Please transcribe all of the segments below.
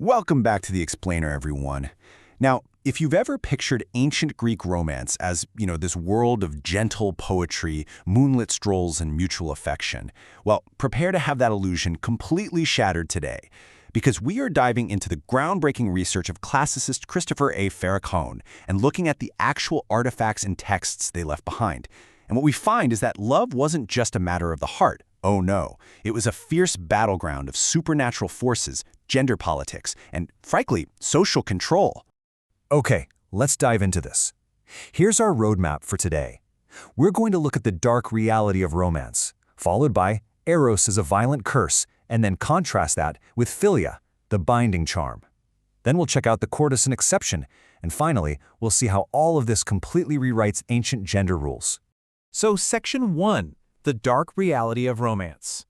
Welcome back to The Explainer, everyone. Now, if you've ever pictured ancient Greek romance as, this world of gentle poetry, moonlit strolls, and mutual affection, well, prepare to have that illusion completely shattered today, because we are diving into the groundbreaking research of classicist Christopher A. Faraone and looking at the actual artifacts and texts they left behind. And what we find is that love wasn't just a matter of the heart. Oh no, it was a fierce battleground of supernatural forces, gender politics, and, frankly, social control. Okay, let's dive into this. Here's our roadmap for today. We're going to look at the dark reality of romance, followed by Eros as a violent curse, and then contrast that with Philia, the binding charm. Then we'll check out the courtesan exception, and finally, we'll see how all of this completely rewrites ancient gender rules. So, Section 1, the dark reality of romance.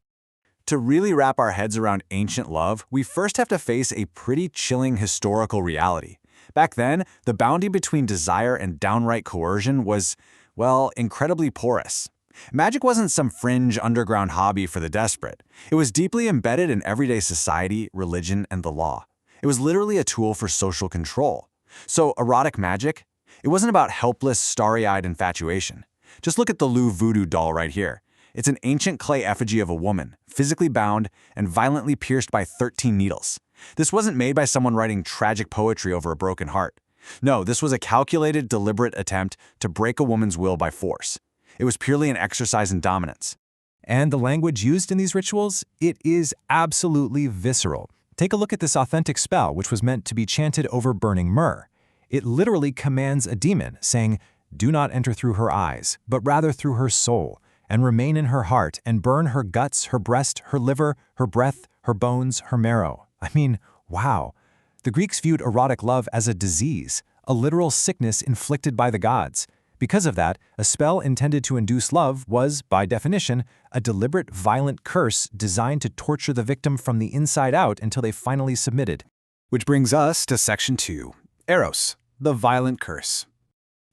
To really wrap our heads around ancient love, we first have to face a pretty chilling historical reality. Back then, the boundary between desire and downright coercion was, well, incredibly porous. Magic wasn't some fringe underground hobby for the desperate. It was deeply embedded in everyday society, religion, and the law. It was literally a tool for social control. So, erotic magic? It wasn't about helpless, starry-eyed infatuation. Just look at the Louvre voodoo doll right here. It's an ancient clay effigy of a woman, physically bound and violently pierced by 13 needles. This wasn't made by someone writing tragic poetry over a broken heart. No, this was a calculated, deliberate attempt to break a woman's will by force. It was purely an exercise in dominance. And the language used in these rituals? It is absolutely visceral. Take a look at this authentic spell, which was meant to be chanted over burning myrrh. It literally commands a demon, saying, "Do not enter through her eyes, but rather through her soul, and remain in her heart, and burn her guts, her breast, her liver, her breath, her bones, her marrow." I mean, wow. The Greeks viewed erotic love as a disease, a literal sickness inflicted by the gods. Because of that, a spell intended to induce love was, by definition, a deliberate, violent curse designed to torture the victim from the inside out until they finally submitted. Which brings us to Section 2, Eros, the violent curse.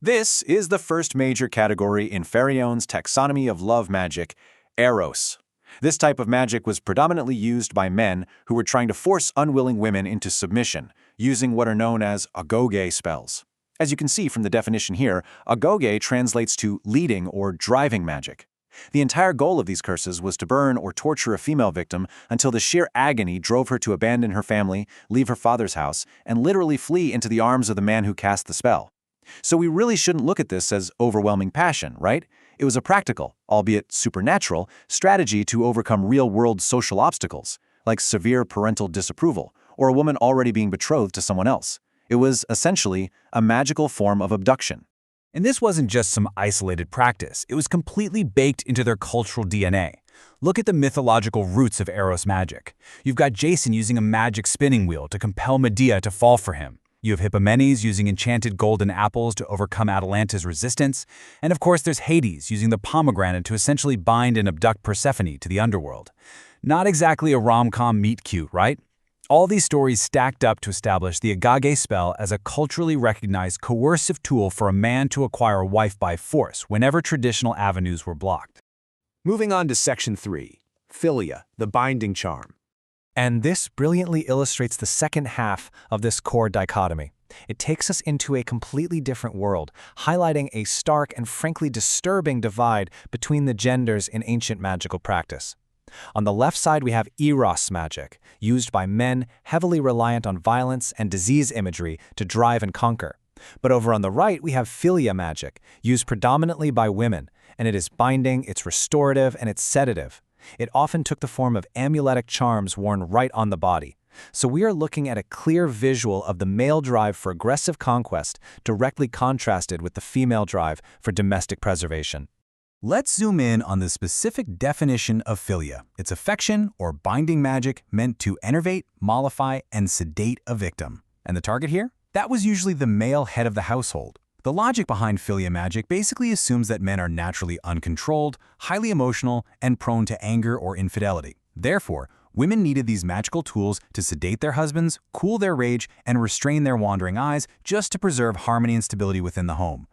This is the first major category in Faraone's taxonomy of love magic, Eros. This type of magic was predominantly used by men who were trying to force unwilling women into submission, using what are known as agoge spells. As you can see from the definition here, agoge translates to leading or driving magic. The entire goal of these curses was to burn or torture a female victim until the sheer agony drove her to abandon her family, leave her father's house, and literally flee into the arms of the man who cast the spell. So we really shouldn't look at this as overwhelming passion, right? It was a practical, albeit supernatural, strategy to overcome real-world social obstacles, like severe parental disapproval or a woman already being betrothed to someone else. It was, essentially, a magical form of abduction. And this wasn't just some isolated practice. It was completely baked into their cultural DNA. Look at the mythological roots of Eros magic. You've got Jason using a magic spinning wheel to compel Medea to fall for him. You have Hippomenes using enchanted golden apples to overcome Atalanta's resistance. And of course, there's Hades using the pomegranate to essentially bind and abduct Persephone to the underworld. Not exactly a rom-com meet-cute, right? All these stories stacked up to establish the agage spell as a culturally recognized coercive tool for a man to acquire a wife by force whenever traditional avenues were blocked. Moving on to Section 3, Philia, the binding charm. And this brilliantly illustrates the second half of this core dichotomy. It takes us into a completely different world, highlighting a stark and frankly disturbing divide between the genders in ancient magical practice. On the left side, we have Eros magic, used by men heavily reliant on violence and disease imagery to drive and conquer. But over on the right, we have Philia magic, used predominantly by women, and it is binding, it's restorative, and it's sedative. It often took the form of amuletic charms worn right on the body. So we are looking at a clear visual of the male drive for aggressive conquest directly contrasted with the female drive for domestic preservation. Let's zoom in on the specific definition of philia. It's affection or binding magic meant to enervate, mollify, and sedate a victim. And the target here? That was usually the male head of the household. The logic behind philia magic basically assumes that men are naturally uncontrolled, highly emotional, and prone to anger or infidelity. Therefore, women needed these magical tools to sedate their husbands, cool their rage, and restrain their wandering eyes just to preserve harmony and stability within the home.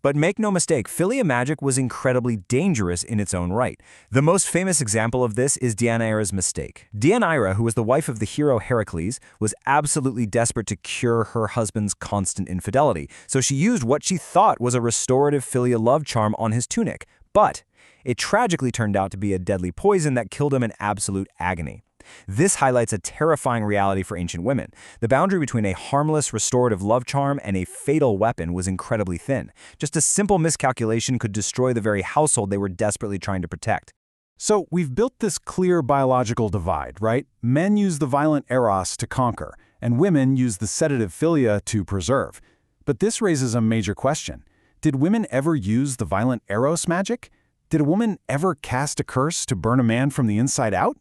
But make no mistake, philia magic was incredibly dangerous in its own right. The most famous example of this is Deianira's mistake. Deianira, who was the wife of the hero Heracles, was absolutely desperate to cure her husband's constant infidelity, so she used what she thought was a restorative philia love charm on his tunic. But it tragically turned out to be a deadly poison that killed him in absolute agony. This highlights a terrifying reality for ancient women. The boundary between a harmless restorative love charm and a fatal weapon was incredibly thin. Just a simple miscalculation could destroy the very household they were desperately trying to protect. So we've built this clear biological divide, right? Men use the violent eros to conquer, and women use the sedative philia to preserve. But this raises a major question. Did women ever use the violent eros magic? Did a woman ever cast a curse to burn a man from the inside out?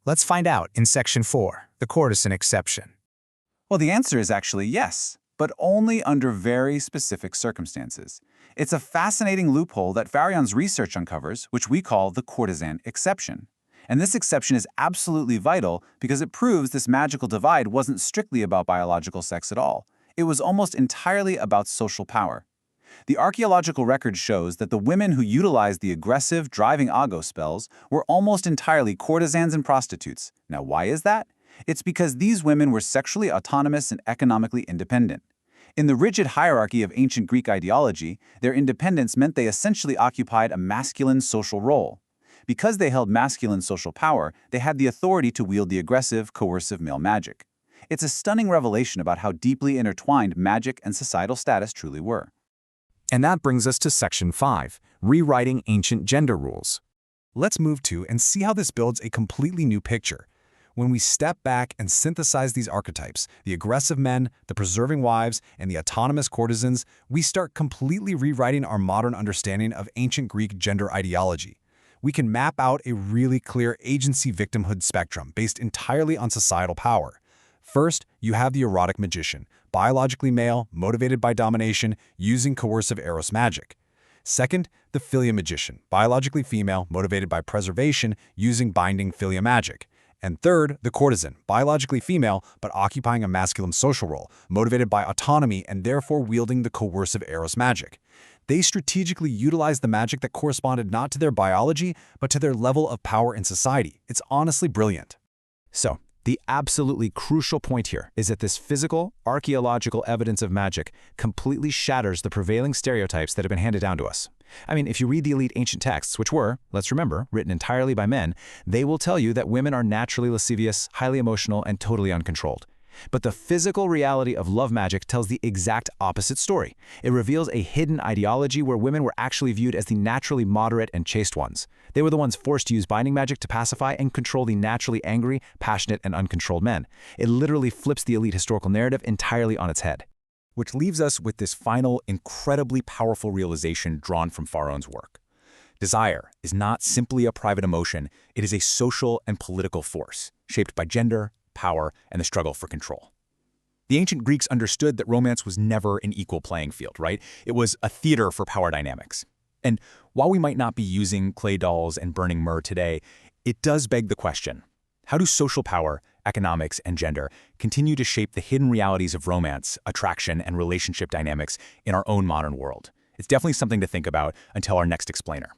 Let's find out in Section 4, the courtesan exception. Well, the answer is actually yes, but only under very specific circumstances. It's a fascinating loophole that Faraone's research uncovers, which we call the courtesan exception. And this exception is absolutely vital because it proves this magical divide wasn't strictly about biological sex at all. It was almost entirely about social power. The archaeological record shows that the women who utilized the aggressive, driving ago spells were almost entirely courtesans and prostitutes. Now, why is that? It's because these women were sexually autonomous and economically independent. In the rigid hierarchy of ancient Greek ideology, their independence meant they essentially occupied a masculine social role. Because they held masculine social power, they had the authority to wield the aggressive, coercive male magic. It's a stunning revelation about how deeply intertwined magic and societal status truly were. And that brings us to Section 5, rewriting ancient gender rules. Let's move to and see how this builds a completely new picture. When we step back and synthesize these archetypes, the aggressive men, the preserving wives, and the autonomous courtesans, we start completely rewriting our modern understanding of ancient Greek gender ideology. We can map out a really clear agency-victimhood spectrum based entirely on societal power. First, you have the erotic magician, biologically male, motivated by domination, using coercive eros magic. Second, the philia magician, biologically female, motivated by preservation, using binding philia magic. And third, the courtesan, biologically female, but occupying a masculine social role, motivated by autonomy and therefore wielding the coercive eros magic. They strategically utilized the magic that corresponded not to their biology, but to their level of power in society. It's honestly brilliant. So, the absolutely crucial point here is that this physical, archaeological evidence of magic completely shatters the prevailing stereotypes that have been handed down to us. I mean, if you read the elite ancient texts, which were, let's remember, written entirely by men, they will tell you that women are naturally lascivious, highly emotional, and totally uncontrolled. But the physical reality of love magic tells the exact opposite story. It reveals a hidden ideology where women were actually viewed as the naturally moderate and chaste ones. They were the ones forced to use binding magic to pacify and control the naturally angry, passionate, and uncontrolled men. It literally flips the elite historical narrative entirely on its head. Which leaves us with this final, incredibly powerful realization drawn from Faraone's work. Desire is not simply a private emotion, it is a social and political force, shaped by gender, power, and the struggle for control. The ancient Greeks understood that romance was never an equal playing field, right? It was a theater for power dynamics. And while we might not be using clay dolls and burning myrrh today, it does beg the question, how do social power, economics, and gender continue to shape the hidden realities of romance, attraction, and relationship dynamics in our own modern world? It's definitely something to think about until our next explainer.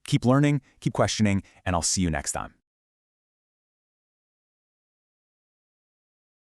Keep learning, keep questioning, and I'll see you next time.